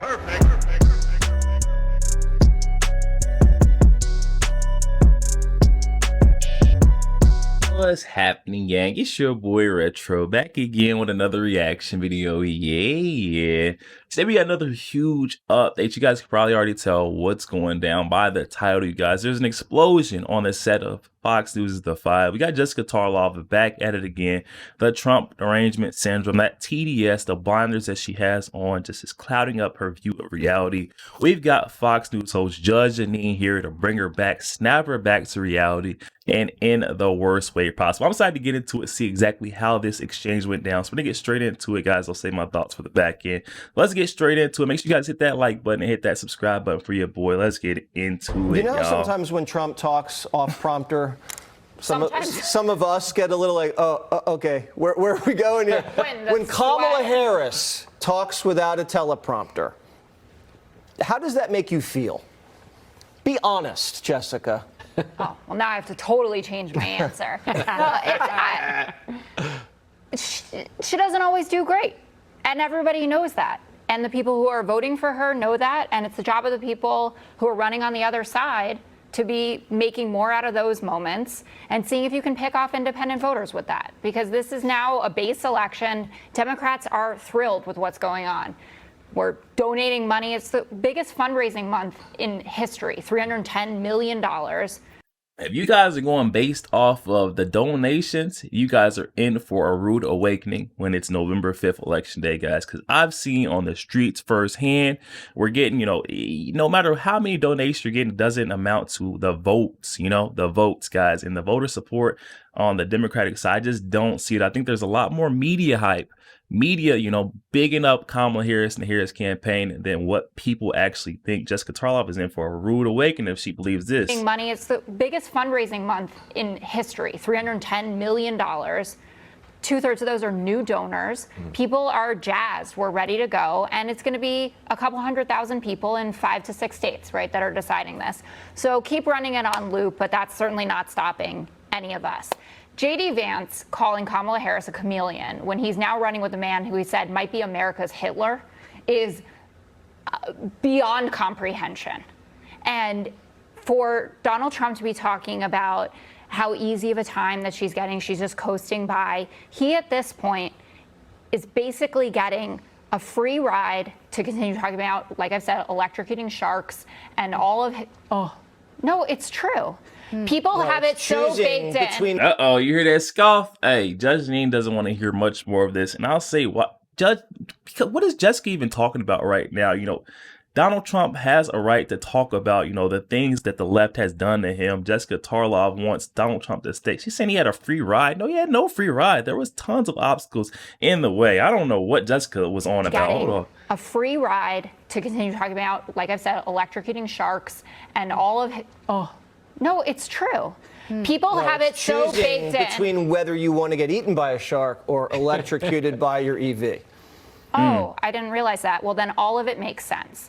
What's happening, gang? It's your boy Retro back again with another reaction video. Yeah. Today we got another huge update. You guys can probably already tell what's going down by the title, you guys. There's an explosion on the set of Fox News' The Five. We got Jessica Tarlov back at it again. The Trump derangement syndrome, that TDS, the blinders that she has on, just is clouding up her view of reality. We've got Fox News host Judge Jeanine here to bring her back, snap her back to reality, and in the worst way possible. I'm excited to get into it, see exactly how this exchange went down. So we're gonna get straight into it, guys. I'll say my thoughts for the back end. Let's get straight into it. Make sure you guys hit that like button and hit that subscribe button for your boy. Let's get into it. You know, sometimes when Trump talks off prompter, some of us get a little like, okay, where are we going here? When Kamala Harris talks without a teleprompter, how does that make you feel? Be honest, Jessica. Oh, well, now I have to totally change my answer. She doesn't always do great, and everybody knows that. And the people who are voting for her know that, and it's the job of the people who are running on the other side to be making more out of those moments and seeing if you can pick off independent voters with that. Because this is now a base election. Democrats are thrilled with what's going on. We're donating money. It's the biggest fundraising month in history, $310 million. If you guys are going based off of the donations, you guys are in for a rude awakening when it's November 5th election day, guys. Because I've seen on the streets firsthand, we're getting, no matter how many donations you're getting, it doesn't amount to the votes, the votes, guys. And the voter support on the Democratic side, I just don't see it. I think there's a lot more media hype. Bigging up Kamala Harris and the Harris campaign than what people actually think. Jessica Tarlov is in for a rude awakening if she believes this. Money, it's the biggest fundraising month in history, $310 million. 2/3 of those are new donors. People are jazzed. We're ready to go. And it's going to be a couple 100,000 people in 5 to 6 states, right, that are deciding this. So keep running it on loop, but that's certainly not stopping any of us. J.D. Vance calling Kamala Harris a chameleon when he's now running with a man who he said might be America's Hitler is beyond comprehension. And for Donald Trump to be talking about how easy of a time that she's getting, she's just coasting by, he at this point is basically getting a free ride to continue talking about, like I've said, electrocuting sharks and all of it. Oh, no, it's true. People have it so baked in. Uh-oh, you hear that scoff? Hey, Judge Jeanine doesn't want to hear much more of this. And I'll say, what is Jessica even talking about right now? Donald Trump has a right to talk about, the things that the left has done to him. Jessica Tarlov wants Donald Trump to stay. She's saying he had a free ride. No, he had no free ride. There was tons of obstacles in the way. I don't know what Jessica was on about. Hold on. A free ride to continue talking about, like I've said, electrocuting sharks and all of it. Oh, no, it's true. People have it so baked in. Between whether you want to get eaten by a shark or electrocuted by your EV. Oh, I didn't realize that. Well, then all of it makes sense.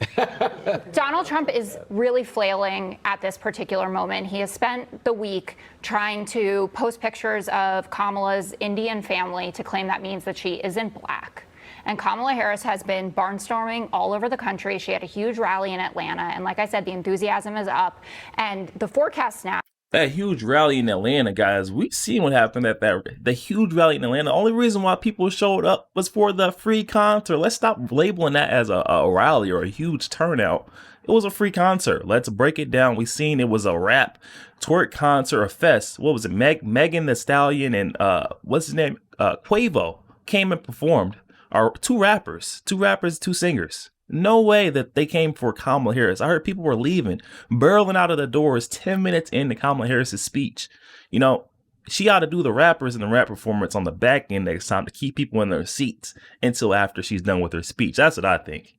Donald Trump is really flailing at this particular moment. He has spent the week trying to post pictures of Kamala's Indian family to claim that means that she isn't black. And Kamala Harris has been barnstorming all over the country. She had a huge rally in Atlanta. And like I said, the enthusiasm is up. And the forecast now. That huge rally in Atlanta, guys, we've seen what happened at the huge rally in Atlanta. The only reason why people showed up was for the free concert. Let's stop labeling that as a rally or a huge turnout. It was a free concert. Let's break it down. We seen it was a rap, twerk concert, a fest. What was it? Megan Thee Stallion and what's his name? Quavo came and performed. Two rappers, two singers. No way that they came for Kamala Harris. I heard people were leaving, barreling out of the doors 10 minutes into Kamala Harris's speech. She ought to do the rappers and the rap performance on the back end next time to keep people in their seats until after she's done with her speech. That's what I think.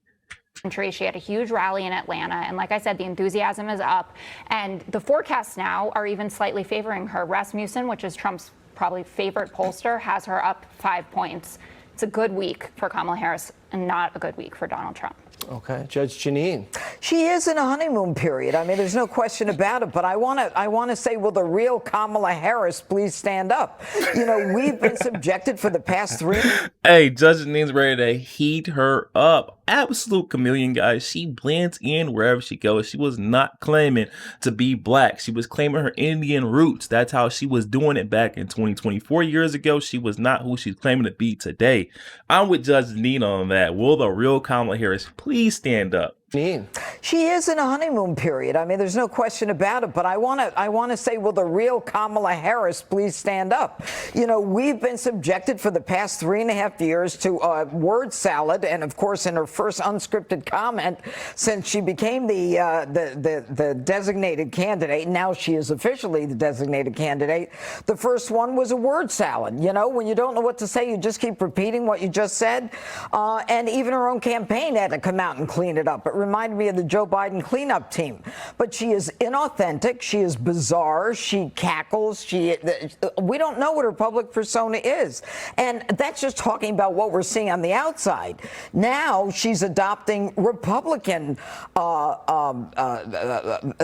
She had a huge rally in Atlanta. And like I said, the enthusiasm is up. And the forecasts now are even slightly favoring her. Rasmussen, which is Trump's probably favorite pollster, has her up 5 points. It's a good week for Kamala Harris and not a good week for Donald Trump. Okay, Judge Jeanine. She is in a honeymoon period. I mean, there's no question about it. But I want to say, will the real Kamala Harris please stand up? We've been subjected for the past 3. Hey, Judge Jeanine's ready to heat her up. absolute chameleon, guys. She blends in wherever she goes. She was not claiming to be black. She was claiming her Indian roots. That's how she was doing it back in 2024 years ago. She was not who she's claiming to be today. I'm with Judge Jeanine on that. Will the real Kamala Harris please stand up? She is in a honeymoon period. I mean, there's no question about it. But I want to say, will the real Kamala Harris please stand up? You know, we've been subjected for the past 3.5 years to word salad, and of course, in her first unscripted comment since she became the designated candidate. Now she is officially the designated candidate. The first one was a word salad. You know, when you don't know what to say, you just keep repeating what you just said. And even her own campaign had to come out and clean it up. It reminded me of the Joe Biden cleanup team. But she is inauthentic. She is bizarre. She cackles. We don't know what her public persona is. And that's just talking about what we're seeing on the outside. Now she's adopting Republican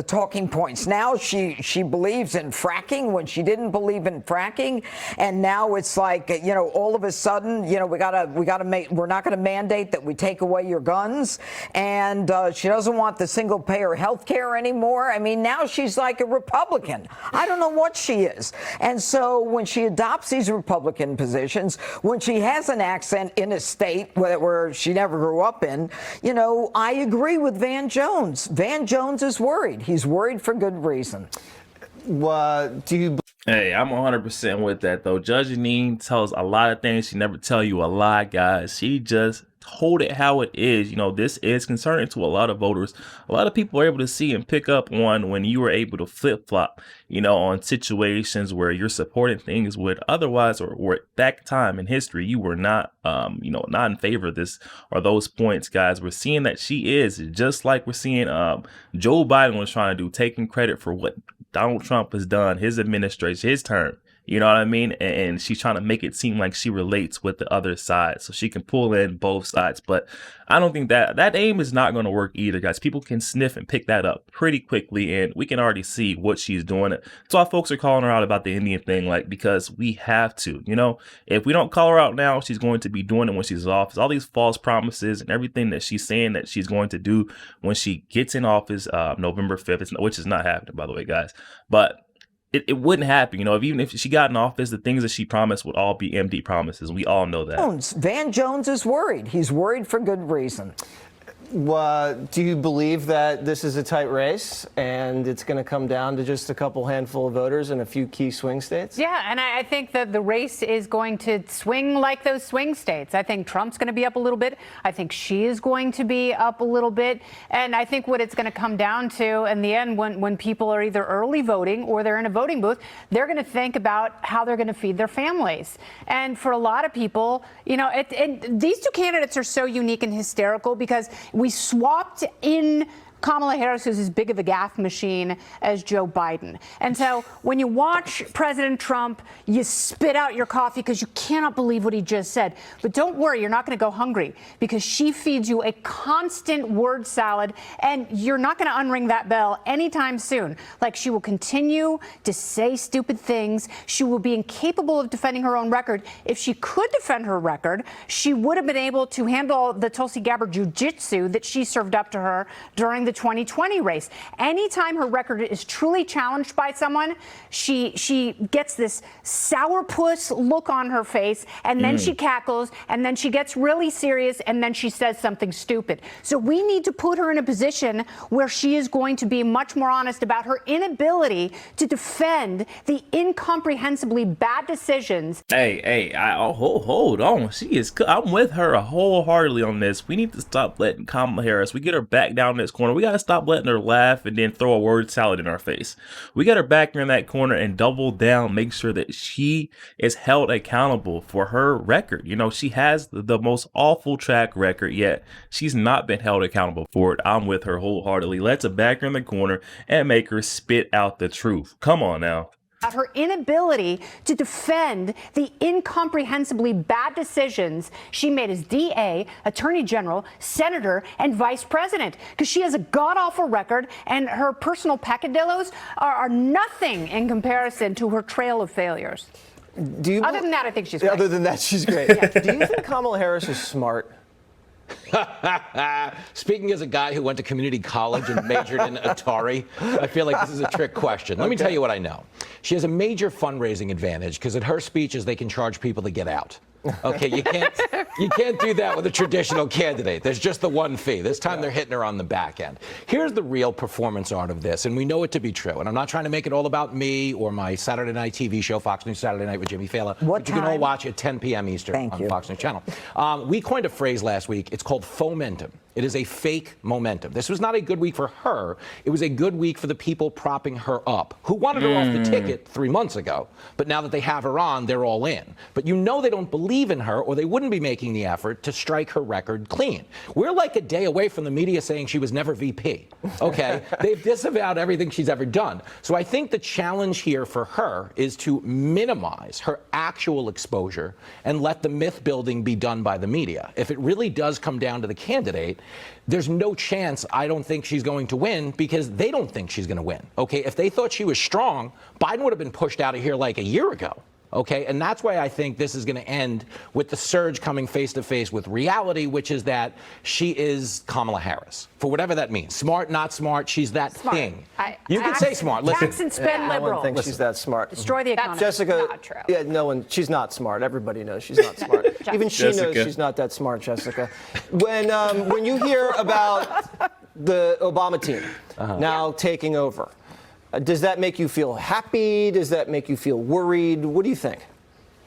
talking points. Now she believes in fracking when she didn't believe in fracking. And now it's like, you know, all of a sudden, you know, we're not going to mandate that we take away your guns. And she doesn't want the single-payer health care anymore. I mean, now she's like a Republican. I don't know what she is. And so when she adopts these Republican positions, when she has an accent in a state where she never grew up in, you know, I agree with Van Jones. Van Jones is worried. He's worried for good reason. Hey, I'm 100% with that, though. Judge Jeanine tells a lot of things. She never tell you a lie, guys. She just told it how it is. You know, this is concerning to a lot of voters. A lot of people are able to see and pick up on when you were able to flip-flop, you know, on situations where you're supporting things with otherwise or at that time in history, you were not, you know, not in favor of this or those points, guys. We're seeing that she is, just like we're seeing Joe Biden was trying to do, taking credit for what Donald Trump has done, his administration, his term. You know what I mean? And she's trying to make it seem like she relates with the other side so she can pull in both sides. But I don't think that aim is not going to work either, guys. People can sniff and pick that up pretty quickly, and we can already see what she's doing. That's why folks are calling her out about the Indian thing, like, because we have to. You know, if we don't call her out now, she's going to be doing it when she's off. It's all these false promises and everything that she's saying that she's going to do when she gets in office November 5th, which is not happening, by the way, guys. But it wouldn't happen, you know, even if she got in office, the things that she promised would all be empty promises. We all know that. Van Jones is worried. He's worried for good reason. Do you believe that this is a tight race and it's going to come down to just a couple handful of voters in a few key swing states? Yeah, and I think that the race is going to swing like those swing states. I think Trump's going to be up a little bit. I think she is going to be up a little bit. And I think what it's going to come down to in the end, when people are either early voting or they're in a voting booth, they're going to think about how they're going to feed their families. And for a lot of people, you know, these two candidates are so unique and hysterical because we swapped in Kamala Harris, who's as big of a gaffe machine as Joe Biden. And so when you watch President Trump, you spit out your coffee because you cannot believe what he just said. But don't worry, you're not going to go hungry because she feeds you a constant word salad and you're not going to unring that bell anytime soon. Like, she will continue to say stupid things. She will be incapable of defending her own record. If she could defend her record, she would have been able to handle the Tulsi Gabbard jujitsu that she served up to her during the 2020 race. Anytime her record is truly challenged by someone, she gets this sourpuss look on her face, and then she cackles, and then she gets really serious, and then she says something stupid. So we need to put her in a position where she is going to be much more honest about her inability to defend the incomprehensibly bad decisions. Hold on. I'm with her wholeheartedly on this. We need to stop letting Kamala Harris, we get her back down in this corner. We got to stop letting her laugh and then throw a word salad in our face. We got her back in that corner and double down, make sure that she is held accountable for her record. You know, she has the most awful track record, yet she's not been held accountable for it. I'm with her wholeheartedly. Let's back her in the corner and make her spit out the truth. Come on now. Her inability to defend the incomprehensibly bad decisions she made as DA, Attorney General, Senator, and Vice President. Because she has a god-awful record, and her personal peccadillos are nothing in comparison to her trail of failures. Other than that, I think she's great. Other than that, she's great. Yeah. Do you think Kamala Harris is smart? Speaking as a guy who went to community college and majored in Atari, I feel like this is a trick question. Let me tell you what I know. She has a major fundraising advantage because at her speeches, they can charge people to get out. Okay, you can't do that with a traditional candidate. There's just the one fee. This time they're hitting her on the back end. Here's the real performance art of this, and we know it to be true. And I'm not trying to make it all about me or my Saturday night TV show, Fox News Saturday Night with Jimmy Fallon. What You can all time? watch at 10 p.m. Eastern on Fox News Channel. We coined a phrase last week. It's called fomentum. It is a fake momentum. This was not a good week for her. It was a good week for the people propping her up, who wanted her off the ticket 3 months ago. But now that they have her on, they're all in. But you know they don't believe in her, or they wouldn't be making the effort to strike her record clean. We're like a day away from the media saying she was never VP. Okay? They've disavowed everything she's ever done. So I think the challenge here for her is to minimize her actual exposure and let the myth building be done by the media. If it really does come down to the candidate, there's no chance I don't think she's going to win because they don't think she's going to win. Okay, if they thought she was strong, Biden would have been pushed out of here like a year ago. Okay, and that's why I think this is going to end with the surge coming face to face with reality, which is that she is Kamala Harris, for whatever that means. Smart, not smart, she's that thing. You can say smart. Listen, Tax and spend No liberal. one thinks she's that smart. Destroy the economy. Jessica, not true. yeah, no one. She's not smart. Everybody knows she's not smart. Even she knows Jessica. she's not that smart, Jessica. When you hear about the Obama team now taking over, does that make you feel happy? Does that make you feel worried? What do you think?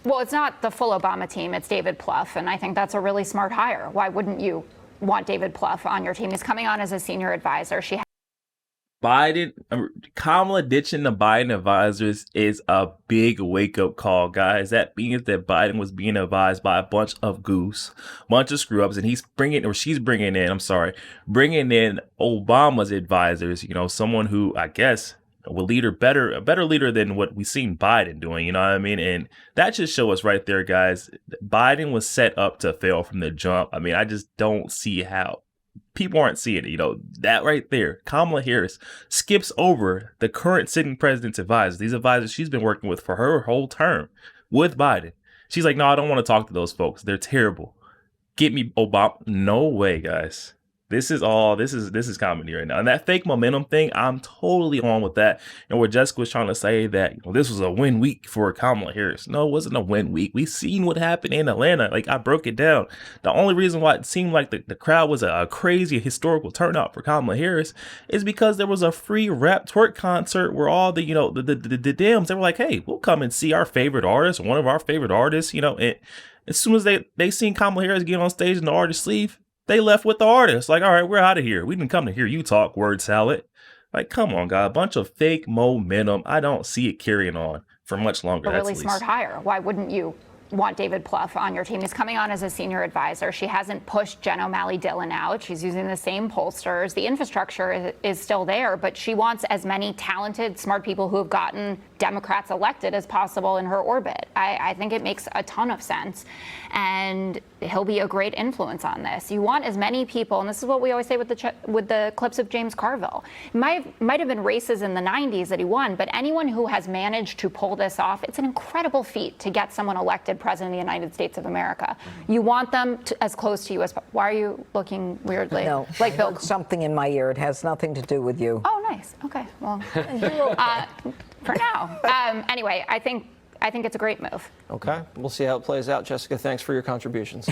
Well, it's not the full Obama team. It's David Plouffe, and I think that's a really smart hire. Why wouldn't you want David Plouffe on your team? He's coming on as a senior advisor. Kamala ditching the Biden advisors is a big wake-up call, guys. That means that Biden was being advised by a bunch of goose, bunch of screw-ups, and she's bringing in Obama's advisors, someone who I guess will lead her a better leader than what we've seen Biden doing, you know what I mean? And that should show us right there, guys. Biden was set up to fail from the jump. I mean, I just don't see how. People aren't seeing it, that right there. Kamala Harris skips over the current sitting president's advisors. These advisors she's been working with for her whole term with Biden. She's like, no, I don't want to talk to those folks. They're terrible. Get me Obama. No way, guys. This is comedy right now. And that fake momentum thing, I'm totally on with that. And where Jessica was trying to say that this was a win week for Kamala Harris. No, it wasn't a win week. We seen what happened in Atlanta. Like, I broke it down. The only reason why it seemed like the crowd was a crazy historical turnout for Kamala Harris is because there was a free rap twerk concert where all the Dems, they were like, hey, we'll come and see our favorite artist, one of our favorite artists, and as soon as they seen Kamala Harris get on stage in the artist sleeve, they left with the artist. Like, all right, we're out of here. We didn't come to hear you talk, word salad. Like, come on, guys. A bunch of fake momentum. I don't see it carrying on for much longer. A really smart hire. Why wouldn't you want David Plouffe on your team? He's coming on as a senior advisor. She hasn't pushed Jen O'Malley Dillon out. She's using the same pollsters. The infrastructure is still there, but she wants as many talented, smart people who have gotten Democrats elected as possible in her orbit. I think it makes a ton of sense. And he'll be a great influence on this. You want as many people, and this is what we always say with the clips of James Carville. It might have been races in the 90s that he won, but anyone who has managed to pull this off, it's an incredible feat to get someone elected president of the United States of America. You want them as close to you as. Why are you looking weirdly? No, like Bill. Something in my ear. It has nothing to do with you. Oh, nice. Okay. Well, for now. Anyway, I think it's a great move. Okay, we'll see how it plays out. Jessica, thanks for your contributions.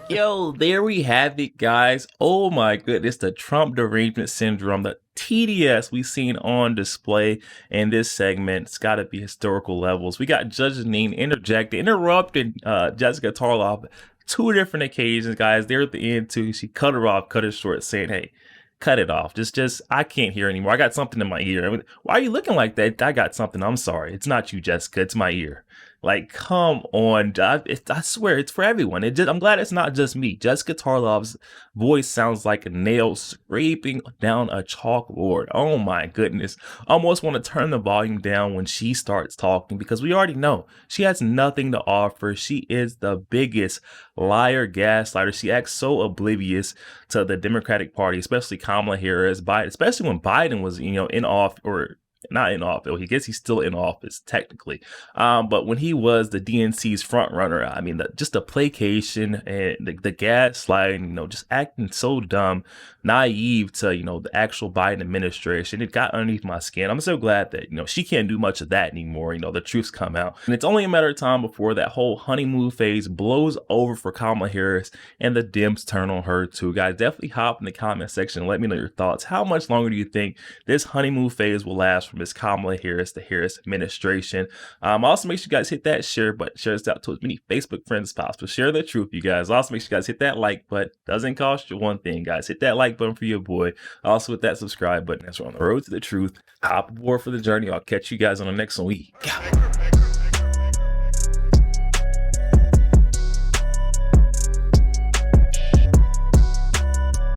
Yo, there we have it, guys. Oh my goodness, the Trump derangement syndrome, the TDS we've seen on display in this segment. It's got to be historical levels. We got Judge Jeanine interrupted Jessica Tarlov 2 different occasions, guys. There at the end too. She cut her short, saying, "Hey, cut it off. Just I can't hear anymore. I got something in my ear." I mean, why are you looking like that? I got something. I'm sorry. It's not you, Jessica. It's my ear. Like, come on. I swear, it's for everyone. I'm glad it's not just me. Jessica Tarlov's voice sounds like a nail scraping down a chalkboard. Oh my goodness. I almost want to turn the volume down when she starts talking because we already know she has nothing to offer. She is the biggest liar, gaslighter. She acts so oblivious to the Democratic Party, especially Kamala Harris, especially when Biden was, in office or not in office. Well, I guess he's still in office technically. But when he was the DNC's front runner, I mean, just the placation and the gaslighting, just acting so dumb, naive to, the actual Biden administration. It got underneath my skin. I'm so glad that, she can't do much of that anymore. The truth's come out. And it's only a matter of time before that whole honeymoon phase blows over for Kamala Harris and the Dems turn on her too. Guys, definitely hop in the comment section and let me know your thoughts. How much longer do you think this honeymoon phase will last from Miss Kamala Harris, the Harris administration? Also, make sure you guys hit that share button. Share this out to as many Facebook friends as possible. Share the truth, you guys. Also, make sure you guys hit that like button. Doesn't cost you one thing, guys. Hit that like button for your boy. Also, with that subscribe button. That's on the road to the truth. Hop aboard for the journey. I'll catch you guys on the next one.